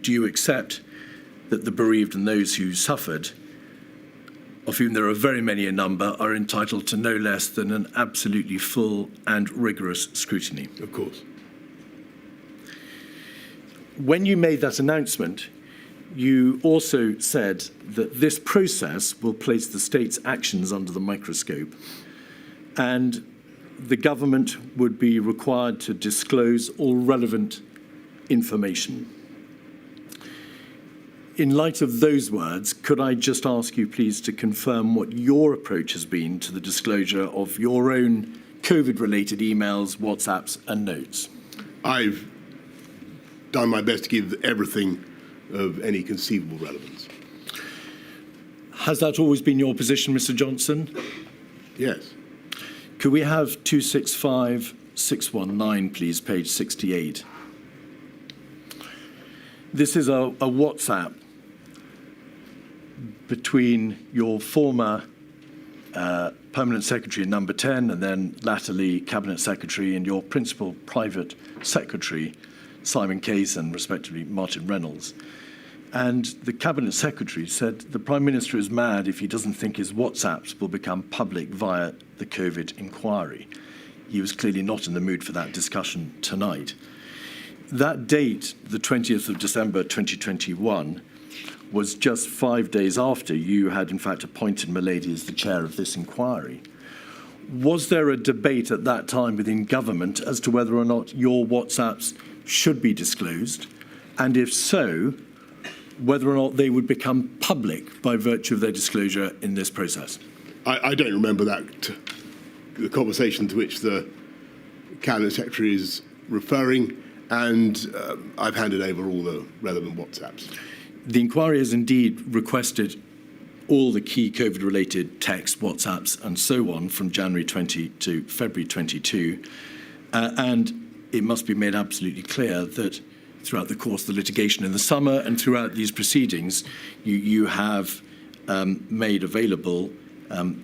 do you accept that the bereaved and those who suffered, of whom there are very many a number, are entitled to no less than an absolutely full and rigorous scrutiny? Of course. When you made that announcement, you also said that this process will place the state's actions under the microscope, and the government would be required to disclose all relevant information. In light of those words, could I just ask you, please, to confirm what your approach has been to the disclosure of your own COVID-related emails, WhatsApps, and notes? I've done my best to give everything of any conceivable relevance. Has that always been your position, Mr. Johnson? Yes. Could we have 265619, please, page 68? This is a WhatsApp between your former Permanent Secretary Number 10 and then latterly Cabinet Secretary and your principal private secretary, Simon Case, and respectively Martin Reynolds. And the Cabinet Secretary said the Prime Minister is mad if he doesn't think his WhatsApps will become public via the COVID inquiry. He was clearly not in the mood for that discussion tonight. That date, the 20th of December 2021, was just 5 days after you had in fact appointed Milady as the chair of this inquiry. Was there a debate at that time within government as to whether or not your WhatsApps should be disclosed? And if so, whether or not they would become public by virtue of their disclosure in this process? I don't remember that, the conversation to which the Cabinet Secretary is referring, and I've handed over all the relevant WhatsApps. The inquiry has indeed requested all the key COVID-related texts, WhatsApps, and so on from January 20 to February 22, and it must be made absolutely clear that throughout the course of the litigation in the summer and throughout these proceedings, you have made available,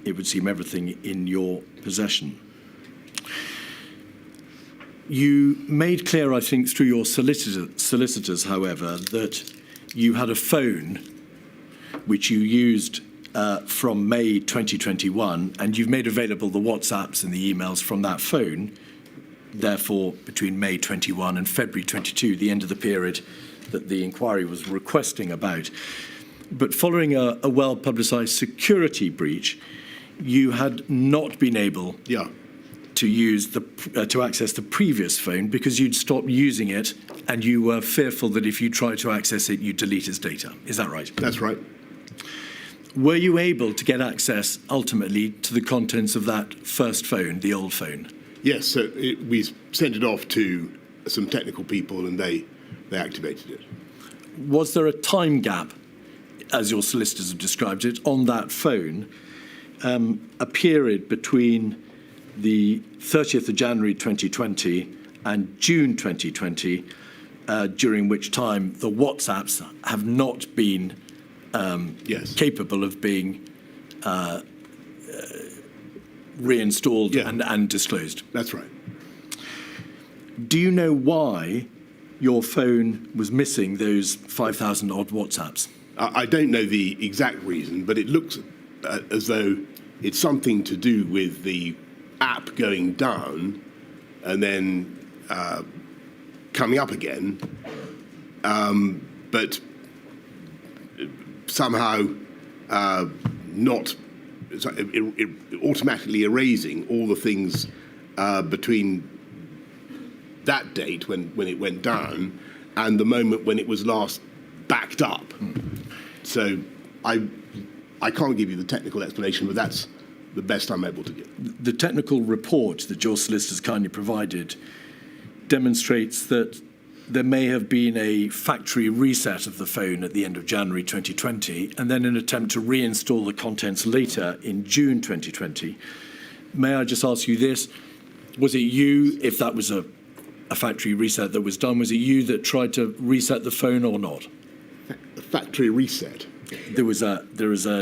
it would seem, everything in your possession. You made clear, I think, through your solicitors, however, that you had a phone which you used from May 2021, and you've made available the WhatsApps and the emails from that phone, therefore, between May 21 and February 22, the end of the period that the inquiry was requesting about. But following a well-publicised security breach, you had not been able to use to access the previous phone because you'd stopped using it and you were fearful that if you tried to access it, you'd delete its data. Is that right? That's right. Were you able to get access ultimately to the contents of that first phone, the old phone? Yes, so we sent it off to some technical people and they activated it. Was there a time gap, as your solicitors have described it, on that phone, a period between the 30th of January 2020 and June 2020, during which time the WhatsApps have not been capable of being reinstalled and disclosed? That's right. Do you know why your phone was missing those 5,000 odd WhatsApps? I don't know the exact reason, but it looks as though it's something to do with the app going down and then coming up again, but somehow not automatically erasing all the things between that date when it went down and the moment when it was last backed up. So I can't give you the technical explanation, but that's the best I'm able to give. The technical report that your solicitors kindly provided demonstrates that there may have been a factory reset of the phone at the end of January 2020 and then an attempt to reinstall the contents later in June 2020. May I just ask you this? Was it you, if that was a factory reset that was done, was it you that tried to reset the phone or not? A factory reset? There is a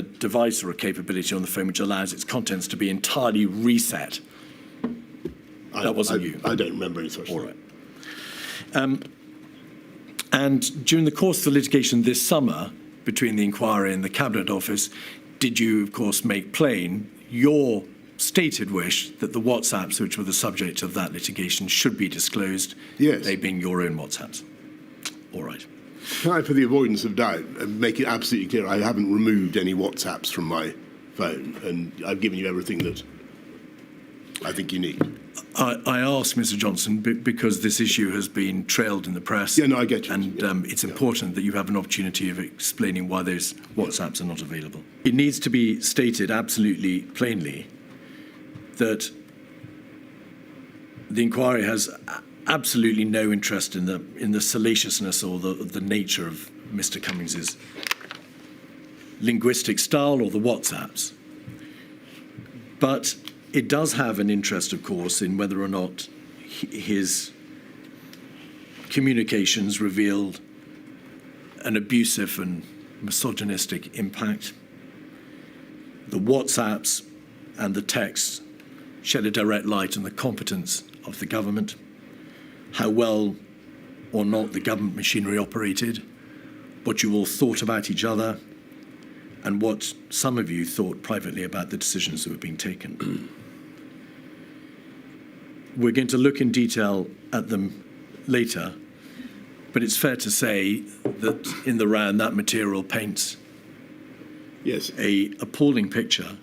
device or a capability on the phone which allows its contents to be entirely reset. That wasn't you. I don't remember any such thing. All right. And during the course of the litigation this summer, between the inquiry and the Cabinet Office, did you, of course, make plain your stated wish that the WhatsApps which were the subject of that litigation should be disclosed, Yes. they being your own WhatsApps? All right. Can I, for the avoidance of doubt, make it absolutely clear I haven't removed any WhatsApps from my phone, and I've given you everything that I think you need. I asked Mr. Johnson because this issue has been trailed in the press. Yeah, no, I get you. And it's important that you have an opportunity of explaining why those WhatsApps are not available. It needs to be stated absolutely plainly that the inquiry has absolutely no interest in the salaciousness or the nature of Mr. Cummings's linguistic style or the WhatsApps. But it does have an interest, of course, in whether or not his communications revealed an abusive and misogynistic impact. The WhatsApps and the texts shed a direct light on the competence of the government, how well or not the government machinery operated, what you all thought about each other, and what some of you thought privately about the decisions that were being taken. We're going to look in detail at them later, but it's fair to say that in the round that material paints Yes. a appalling picture,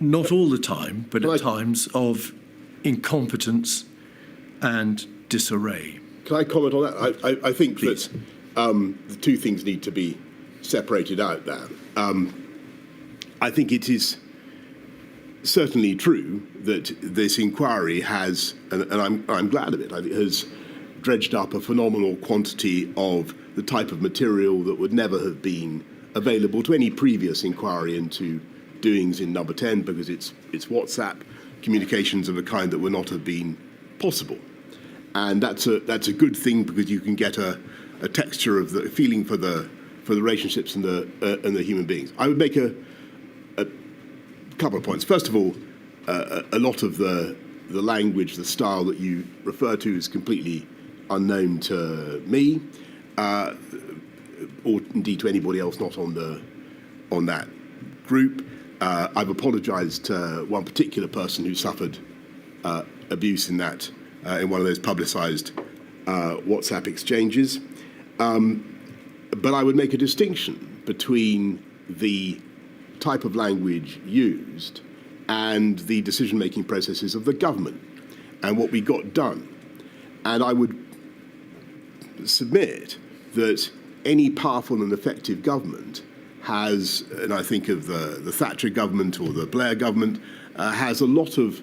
not all the time, but at times of incompetence and disarray. Can I comment on that? I think Please. that the two things need to be separated out there. I think it is certainly true that this inquiry has, and I'm glad of it, I think has dredged up a phenomenal quantity of the type of material that would never have been available to any previous inquiry into doings in Number 10, because it's WhatsApp communications of a kind that would not have been possible. And that's a good thing, because you can get a texture of the feeling for the relationships and the human beings. I would make a couple of points. First of all, a lot of the language, the style that you refer to is completely unknown to me, or indeed to anybody else not on that group. I've apologised to one particular person who suffered abuse in that in one of those publicised WhatsApp exchanges. But I would make a distinction between the type of language used and the decision-making processes of the government and what we got done. And I would submit that any powerful and effective government has, and I think of the Thatcher government or the Blair government, has a lot of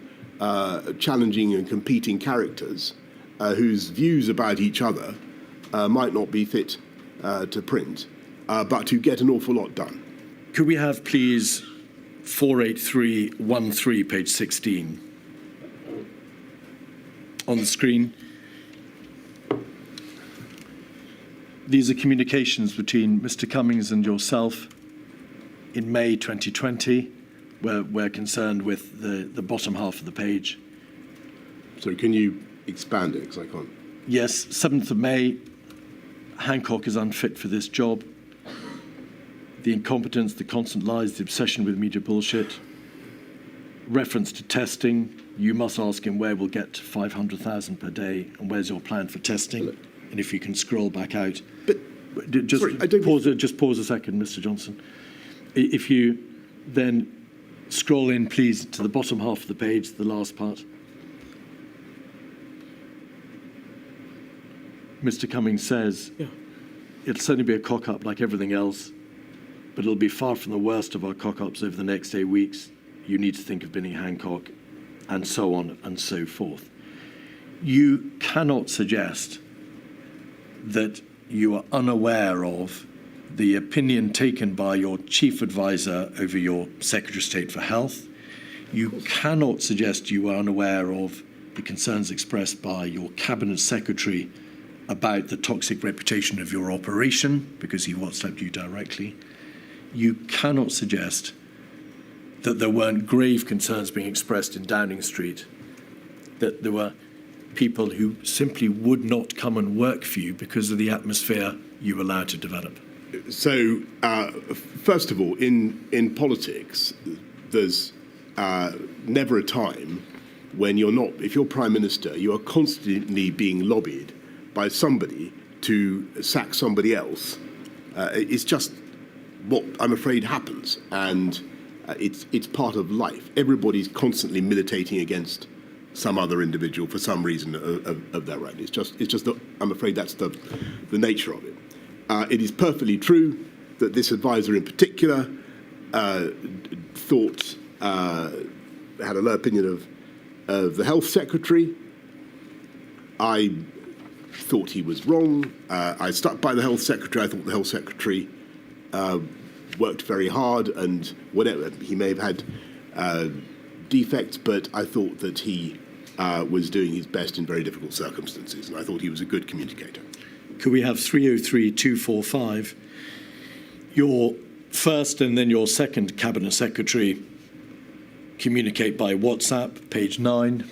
challenging and competing characters whose views about each other might not be fit to print, but who get an awful lot done. Could we have, please, 48313, page 16, on the screen? These are communications between Mr. Cummings and yourself in May 2020. We're concerned with the bottom half of the page. So can you expand it, because I can't? Yes, 7th of May, Hancock is unfit for this job. The incompetence, the constant lies, the obsession with media bullshit. Reference to testing. You must ask him where we'll get to 500,000 per day, and where's your plan for testing? And if you can scroll back out. But just sorry, I don't pause a second, Mr. Johnson. If you then scroll in, please, to the bottom half of the page, the last part. Mr. Cummings says, it'll certainly be a cock-up like everything else, but it'll be far from the worst of our cock-ups over the next 8 weeks. You need to think of Binning Hancock, and so on and so forth. You cannot suggest that you are unaware of the opinion taken by your chief advisor over your Secretary of State for Health. You cannot suggest you are unaware of the concerns expressed by your Cabinet Secretary about the toxic reputation of your operation, because he WhatsApped you directly. You cannot suggest that there weren't grave concerns being expressed in Downing Street, that there were people who simply would not come and work for you because of the atmosphere you allowed to develop? So, first of all, in politics, there's never a time when you're not, if you're Prime Minister, you are constantly being lobbied by somebody to sack somebody else. It's just what I'm afraid happens, and it's part of life. Everybody's constantly militating against some other individual for some reason of their own. It's just that I'm afraid that's the nature of it. It is perfectly true that this advisor in particular thought had a low opinion of the health secretary. I thought he was wrong. I stuck by the health secretary. I thought the health secretary worked very hard, and whatever, he may have had defects, but I thought that he was doing his best in very difficult circumstances, and I thought he was a good communicator. Could we have 303-245, your first and then your second Cabinet Secretary communicate by WhatsApp, page 9.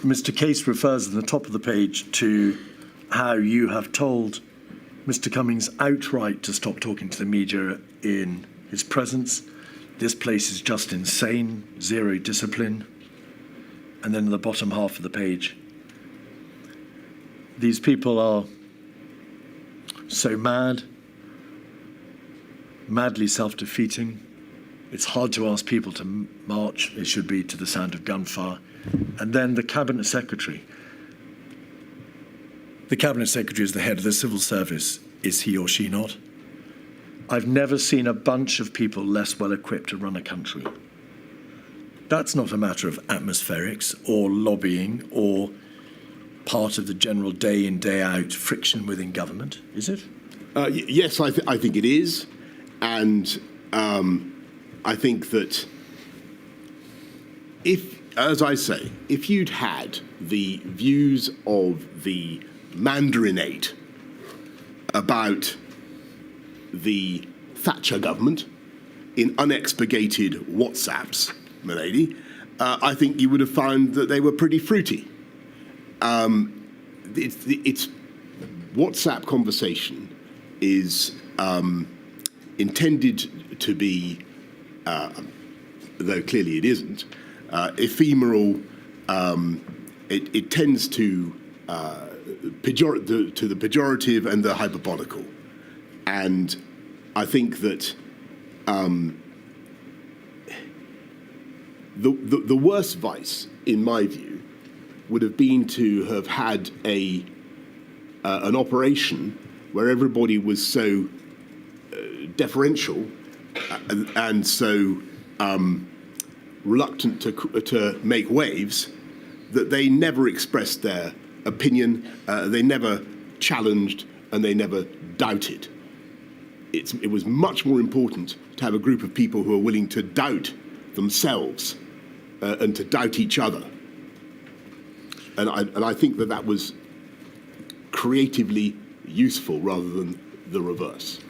Mr. Case refers at the top of the page to how you have told Mr. Cummings outright to stop talking to the media in his presence. This place is just insane, zero discipline. And then in the bottom half of the page, these people are so madly self-defeating. It's hard to ask people to march. It should be to the sound of gunfire. And then the Cabinet Secretary. The Cabinet Secretary is the head of the civil service. Is he or she not? I've never seen a bunch of people less well equipped to run a country. That's not a matter of atmospherics or lobbying or part of the general day in, day out friction within government, is it? Yes, I think it is. And I think that as I say, if you'd had the views of the Mandarinate about the Thatcher government in unexpurgated WhatsApps, my lady, I think you would have found that they were pretty fruity. It's WhatsApp conversation is intended to be, though clearly it isn't, ephemeral. It tends to the pejorative and the hyperbolical. And I think that the worst vice, in my view, would have been to have had an operation where everybody was so deferential and so reluctant to make waves that they never expressed their opinion, they never challenged, and they never doubted. It was much more important to have a group of people who are willing to doubt themselves and to doubt each other. And I think that was creatively useful rather than the reverse.